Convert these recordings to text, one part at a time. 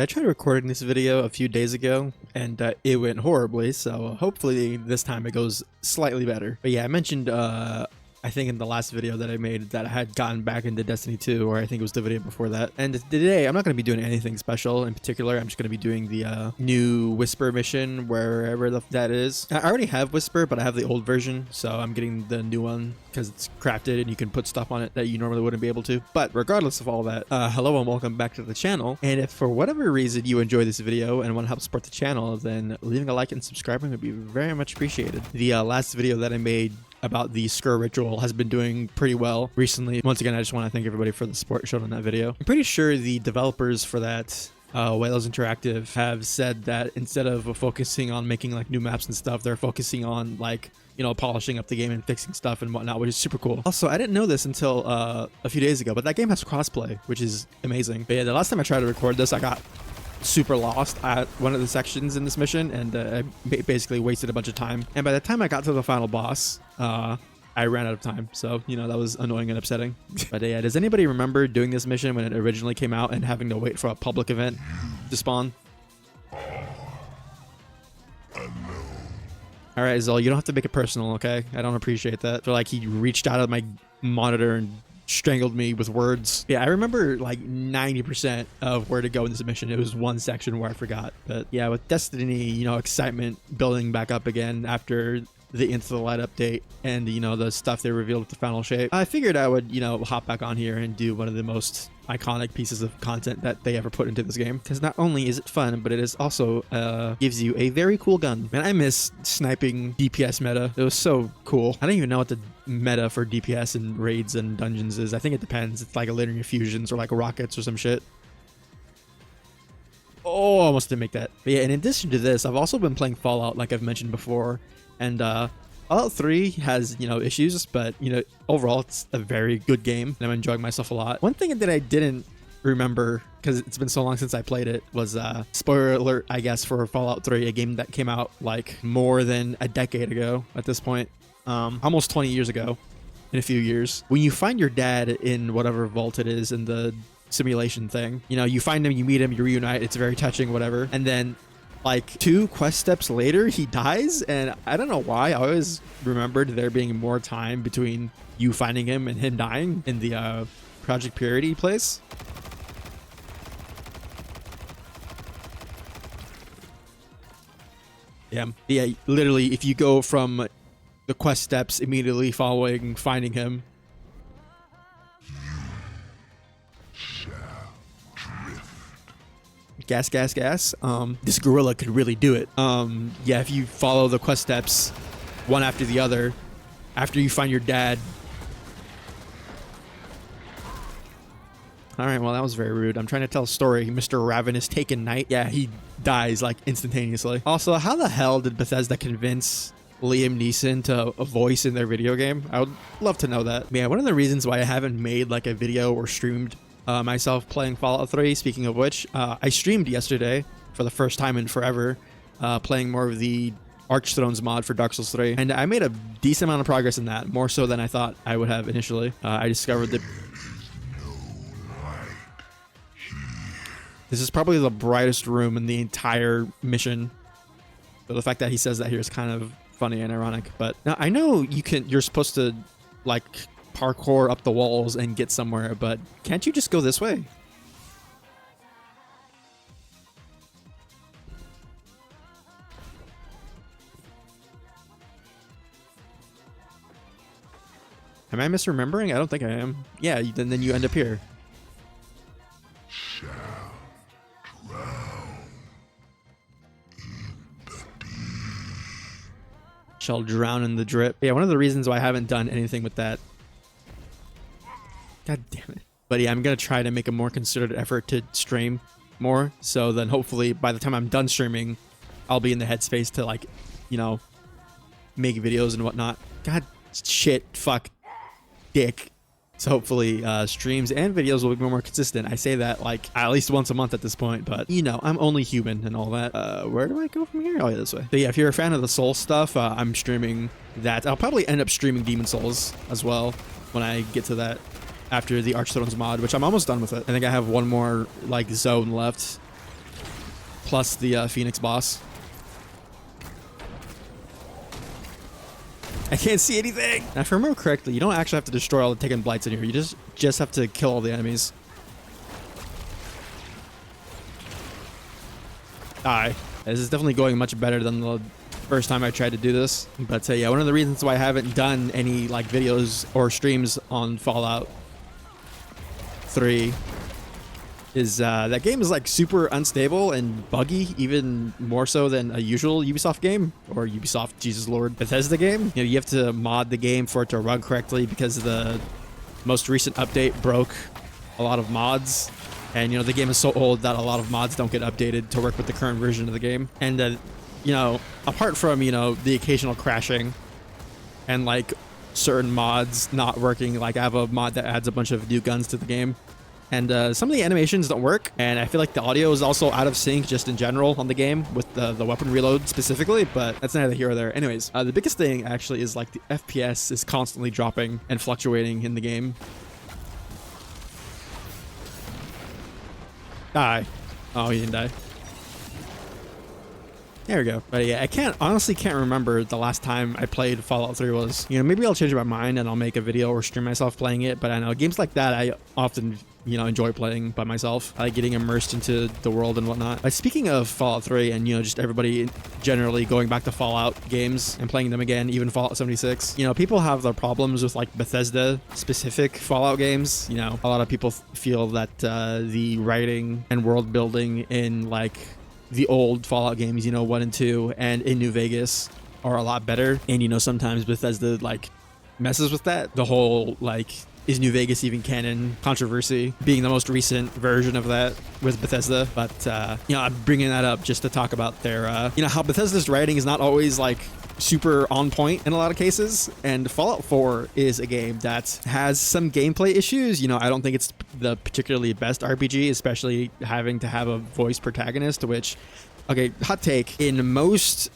I tried recording this video a few days ago and it went horribly, so hopefully this time it goes slightly better. But yeah, I mentioned I think in the last video that I made that I had gotten back into Destiny 2, or I think it was the video before that. And today I'm not going to be doing anything special in particular. I'm just going to be doing the new Whisper mission, wherever that is. I already have Whisper, but I have the old version, so I'm getting the new one because it's crafted and you can put stuff on it that you normally wouldn't be able to. But regardless of all that, hello and welcome back to the channel. And if for whatever reason you enjoy this video and want to help support the channel, then leaving a like and subscribing would be very much appreciated. The last video that I made about the Skur ritual has been doing pretty well recently. Once again, I just want to thank everybody for the support shown on that video. I'm pretty sure the developers for that, Whales Interactive, have said that instead of focusing on making like new maps and stuff, they're focusing on like, you know, polishing up the game and fixing stuff and whatnot, which is super cool. Also, I didn't know this until a few days ago, but that game has crossplay, which is amazing. But yeah, the last time I tried to record this, I got super lost at one of the sections in this mission, and I basically wasted a bunch of time. And by the time I got to the final boss, I ran out of time, so you know that was annoying and upsetting. But yeah, does anybody remember doing this mission when it originally came out and having to wait for a public event to spawn? All right, Zol, you don't have to make it personal, okay? I don't appreciate that. I feel like he reached out of my monitor and strangled me with words. Yeah, I remember like 90% of where to go in this mission. It was one section where I forgot. But yeah, with Destiny, you know, excitement building back up again after the Into the Light update and, you know, the stuff they revealed with the final shape, I figured I would, you know, hop back on here and do one of the most iconic pieces of content that they ever put into this game, because not only is it fun, but it is also gives you a very cool gun. Man, I miss sniping DPS meta. It was so cool. I don't even know what the meta for DPS and raids and dungeons is. I think it depends. It's like a linear fusions or like rockets or some shit. Oh, I almost didn't make that. But yeah, in addition to this, I've also been playing Fallout, like I've mentioned before, and Fallout 3 has, you know, issues, but, you know, overall it's a very good game and I'm enjoying myself a lot. One thing that I didn't remember, because it's been so long since I played it, was spoiler alert, I guess, for Fallout 3, a game that came out like more than a decade ago at this point, almost 20 years ago in a few years. When you find your dad in whatever vault it is in the simulation thing, you know, you find him, you meet him, you reunite, it's very touching, whatever, and then like 2 quest steps later, he dies, and I don't know why. I always remembered there being more time between you finding him and him dying in the Project Purity place. Yeah, literally, if you go from the quest steps immediately following finding him, gas. This gorilla could really do it. Yeah, if you follow the quest steps one after the other, after you find your dad. All right, well, that was very rude. I'm trying to tell a story. Mr. Ravenous Taken Knight. Yeah, he dies like instantaneously. Also, how the hell did Bethesda convince Liam Neeson to a voice in their video game? I would love to know that. Yeah, one of the reasons why I haven't made like a video or streamed myself playing Fallout 3, speaking of which, I streamed yesterday for the first time in forever, playing more of the Archthrones mod for Dark Souls 3, and I made a decent amount of progress in that, more so than I thought I would have initially. I discovered that this is probably the brightest room in the entire mission, so the fact that he says that here is kind of funny and ironic. But now I know you're supposed to like parkour up the walls and get somewhere, but can't you just go this way? Am I misremembering? I don't think I am. Yeah, then you end up here. Shall drown in the drip. Yeah, one of the reasons why I haven't done anything with that. God damn it. But yeah, I'm going to try to make a more considered effort to stream more. So then hopefully by the time I'm done streaming, I'll be in the headspace to, like, you know, make videos and whatnot. God, shit, fuck, dick. So hopefully streams and videos will be more consistent. I say that like at least once a month at this point, but you know, I'm only human and all that. Where do I go from here? Oh yeah, this way. But yeah, if you're a fan of the Soul stuff, I'm streaming that. I'll probably end up streaming Demon Souls as well when I get to that after the Archthrones mod, which I'm almost done with it. I think I have one more like zone left plus the Phoenix boss. I can't see anything. Now, if I remember correctly, you don't actually have to destroy all the Taken Blights in here. You just have to kill all the enemies. Die. This is definitely going much better than the first time I tried to do this. But yeah, one of the reasons why I haven't done any like videos or streams on Fallout 3 is that game is like super unstable and buggy, even more so than a usual Ubisoft game or Ubisoft, Jesus Lord, Bethesda game. You know, you have to mod the game for it to run correctly because the most recent update broke a lot of mods. And, you know, the game is so old that a lot of mods don't get updated to work with the current version of the game. And, you know, apart from, you know, the occasional crashing and like certain mods not working, like I have a mod that adds a bunch of new guns to the game. And some of the animations don't work, and I feel like the audio is also out of sync just in general on the game with the weapon reload specifically, but that's neither here or there. Anyways, the biggest thing actually is like the FPS is constantly dropping and fluctuating in the game. Die. Oh, he didn't die. There we go. But yeah, honestly can't remember the last time I played Fallout 3 was. You know, maybe I'll change my mind and I'll make a video or stream myself playing it, but I know games like that I often, you know, enjoy playing by myself. I like getting immersed into the world and whatnot. But speaking of Fallout 3 and, you know, just everybody generally going back to Fallout games and playing them again, even Fallout 76, you know, people have their problems with like Bethesda specific Fallout games. You know, a lot of people feel that the writing and world building in like the old Fallout games, you know, 1 and 2 and in New Vegas are a lot better. And, you know, sometimes Bethesda like messes with that. The whole like, is New Vegas even canon controversy being the most recent version of that with Bethesda. But, you know, I'm bringing that up just to talk about their, you know, how Bethesda's writing is not always like super on point in a lot of cases. And Fallout 4 is a game that has some gameplay issues. You know, I don't think it's the particularly best RPG, especially having to have a voice protagonist, which, okay, hot take, in most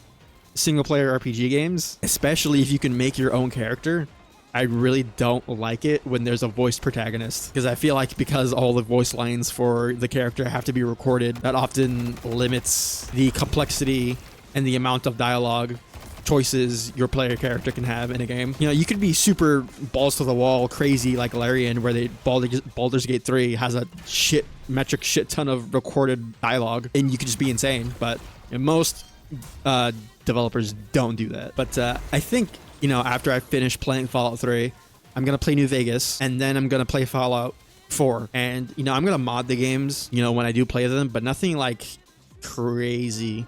single player RPG games, especially if you can make your own character, I really don't like it when there's a voiced protagonist, because I feel like because all the voice lines for the character have to be recorded, that often limits the complexity and the amount of dialogue choices your player character can have in a game. You know, you could be super balls to the wall crazy like Larian, where Baldur's Gate 3 has a metric shit ton of recorded dialogue and you could just be insane. But you know, most developers don't do that. But I think, you know, after I finish playing Fallout 3, I'm gonna play New Vegas and then I'm gonna play Fallout 4. And, you know, I'm gonna mod the games, you know, when I do play them, but nothing like crazy.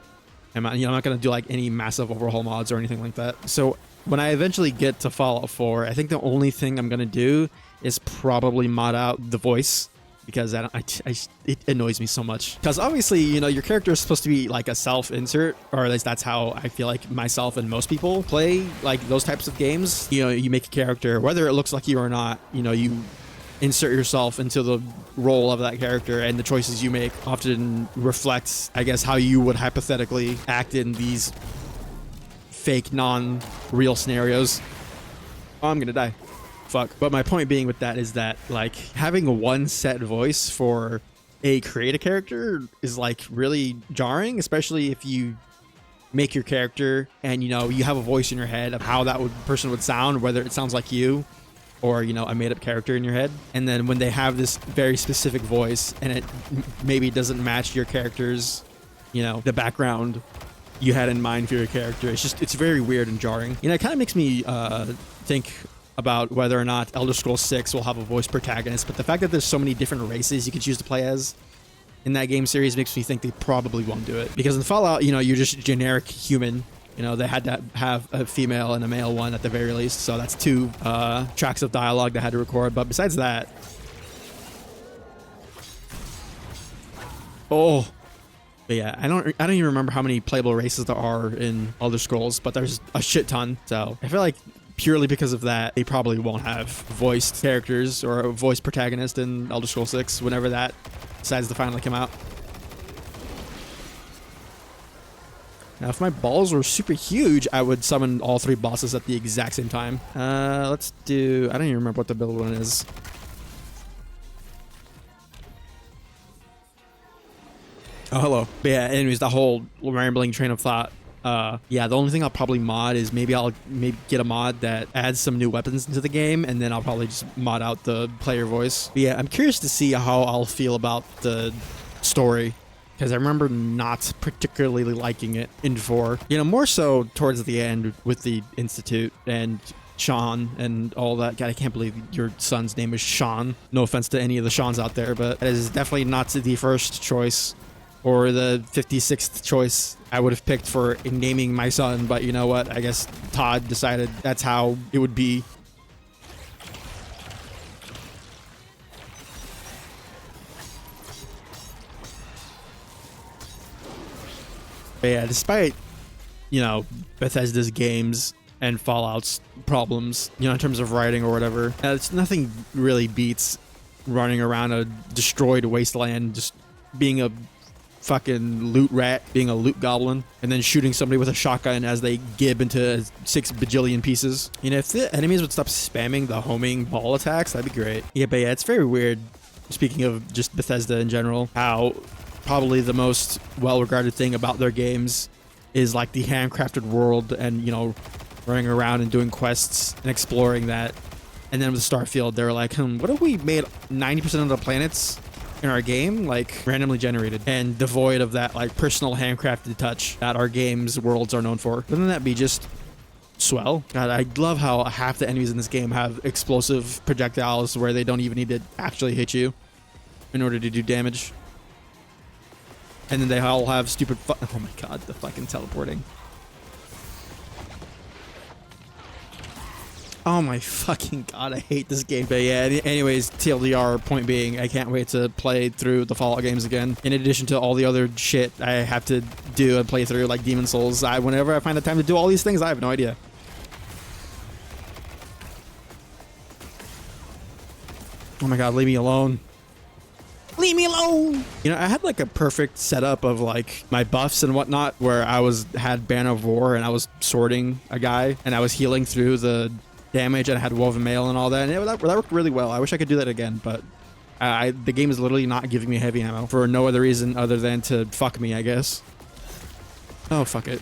I'm not going to do like any massive overhaul mods or anything like that. So when I eventually get to Fallout 4, I think the only thing I'm going to do is probably mod out the voice, because it annoys me so much. Because obviously, you know, your character is supposed to be like a self-insert, or at least that's how I feel like myself and most people play like those types of games. You know, you make a character, whether it looks like you or not, you know, you insert yourself into the role of that character, and the choices you make often reflect, I guess, how you would hypothetically act in these fake, non-real scenarios. Oh, I'm gonna die. Fuck. But my point being with that is that, like, having one set voice for a creative character is, like, really jarring, especially if you make your character and, you know, you have a voice in your head of how that person would sound, whether it sounds like you or, you know, a made-up character in your head. And then when they have this very specific voice and it maybe doesn't match your character's, you know, the background you had in mind for your character, it's very weird and jarring. You know, it kind of makes me think about whether or not Elder Scrolls 6 will have a voice protagonist, but the fact that there's so many different races you can choose to play as in that game series makes me think they probably won't do it. Because in Fallout, you know, you're just generic human. You know, they had to have a female and a male one at the very least, so that's 2 tracks of dialogue they had to record. But besides that, but yeah, I don't even remember how many playable races there are in Elder Scrolls, but there's a shit ton. So I feel like purely because of that, they probably won't have voiced characters or a voiced protagonist in Elder Scrolls 6 whenever that decides to finally come out. Now, if my balls were super huge, I would summon all 3 bosses at the exact same time. Let's do... I don't even remember what the build one is. Oh, hello. But yeah, anyways, the whole rambling train of thought. Yeah, the only thing I'll probably mod is maybe I'll get a mod that adds some new weapons into the game, and then I'll probably just mod out the player voice. But yeah, I'm curious to see how I'll feel about the story, because I remember not particularly liking it in 4. You know, more so towards the end with the Institute and Sean and all that. God, I can't believe your son's name is Sean. No offense to any of the Seans out there, but that is definitely not the first choice or the 56th choice I would have picked for naming my son. But you know what? I guess Todd decided that's how it would be. But yeah, despite, you know, Bethesda's games and Fallout's problems, you know, in terms of writing or whatever, it's nothing really beats running around a destroyed wasteland, just being a fucking loot rat, being a loot goblin, and then shooting somebody with a shotgun as they gib into 6 bajillion pieces. You know, if the enemies would stop spamming the homing ball attacks, that'd be great. Yeah, but yeah, it's very weird, speaking of just Bethesda in general, how probably the most well-regarded thing about their games is like the handcrafted world and, you know, running around and doing quests and exploring that. And then with Starfield, they were like, what if we made 90% of the planets in our game like randomly generated and devoid of that like personal handcrafted touch that our games worlds are known for? Wouldn't that be just swell? God, I love how half the enemies in this game have explosive projectiles where they don't even need to actually hit you in order to do damage. And then they all have stupid oh my god, the fucking teleporting. Oh my fucking god, I hate this game. But yeah, anyways, TLDR, point being, I can't wait to play through the Fallout games again. In addition to all the other shit I have to do and play through, like Demon Souls. Whenever I find the time to do all these things, I have no idea. Oh my god, leave me alone. Leave me alone. You know, I had like a perfect setup of like my buffs and whatnot, where I had Banner of War and I was sorting a guy and I was healing through the damage and I had Woven Mail and all that, and that worked really well. I wish I could do that again, but the game is literally not giving me heavy ammo for no other reason other than to fuck me, I guess. Oh, fuck it.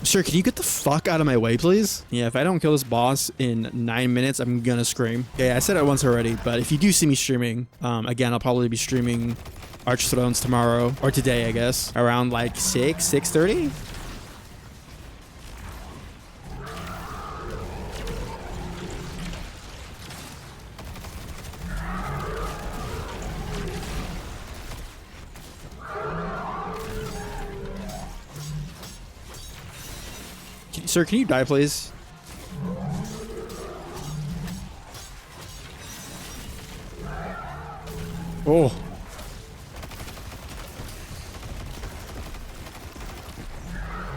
Sir, can you get the fuck out of my way, please? Yeah, if I don't kill this boss in 9 minutes, I'm gonna scream. Okay, I said it once already, but if you do see me streaming, again, I'll probably be streaming Arch Thrones tomorrow, or today, I guess, around like 6:30? Sir, can you die, please? Oh.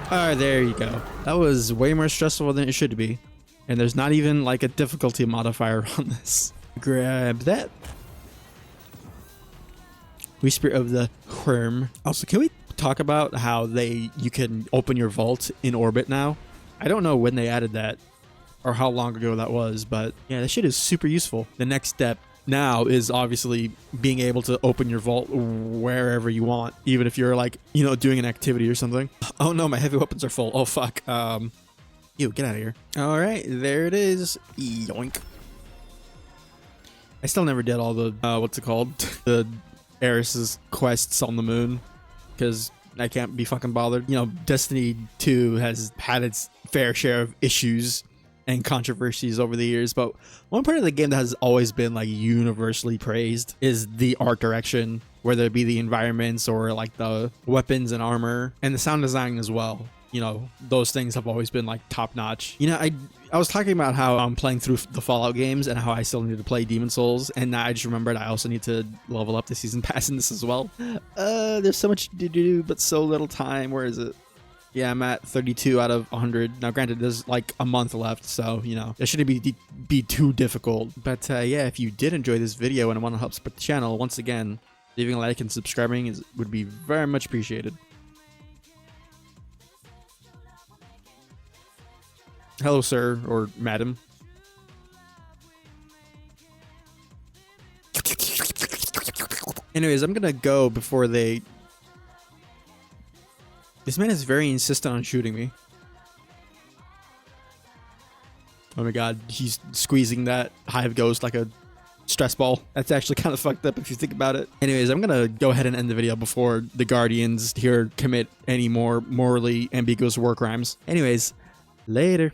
Alright, there you go. That was way more stressful than it should be. And there's not even like a difficulty modifier on this. Grab that. Whisper of the Worm. Also, can we talk about how you can open your vault in orbit now? I don't know when they added that or how long ago that was, but yeah, that shit is super useful. The next step now is obviously being able to open your vault wherever you want, even if you're like, you know, doing an activity or something. Oh no, my heavy weapons are full. Oh fuck. Ew, get out of here. All right, there it is. Yoink. I still never did all the what's it called? The Eris's quests on the moon, because I can't be fucking bothered. You know, Destiny 2 has had its fair share of issues and controversies over the years, but one part of the game that has always been like universally praised is the art direction, whether it be the environments or like the weapons and armor and the sound design as well. You know, those things have always been like top notch. You know, I was talking about how I'm playing through the Fallout games and how I still need to play Demon Souls, and I just remembered I also need to level up the season pass in this as well. There's so much to do, but so little time. Where is it? Yeah, I'm at 32 out of 100. Now, granted, there's like a month left, so, you know, it shouldn't be too difficult. But yeah, if you did enjoy this video and want to help support the channel, once again, leaving a like and subscribing would be very much appreciated. Hello, sir or madam. Anyways, I'm gonna go before they... This man is very insistent on shooting me. Oh my god, he's squeezing that hive ghost like a stress ball. That's actually kind of fucked up if you think about it. Anyways, I'm gonna go ahead and end the video before the Guardians here commit any more morally ambiguous war crimes. Anyways, later.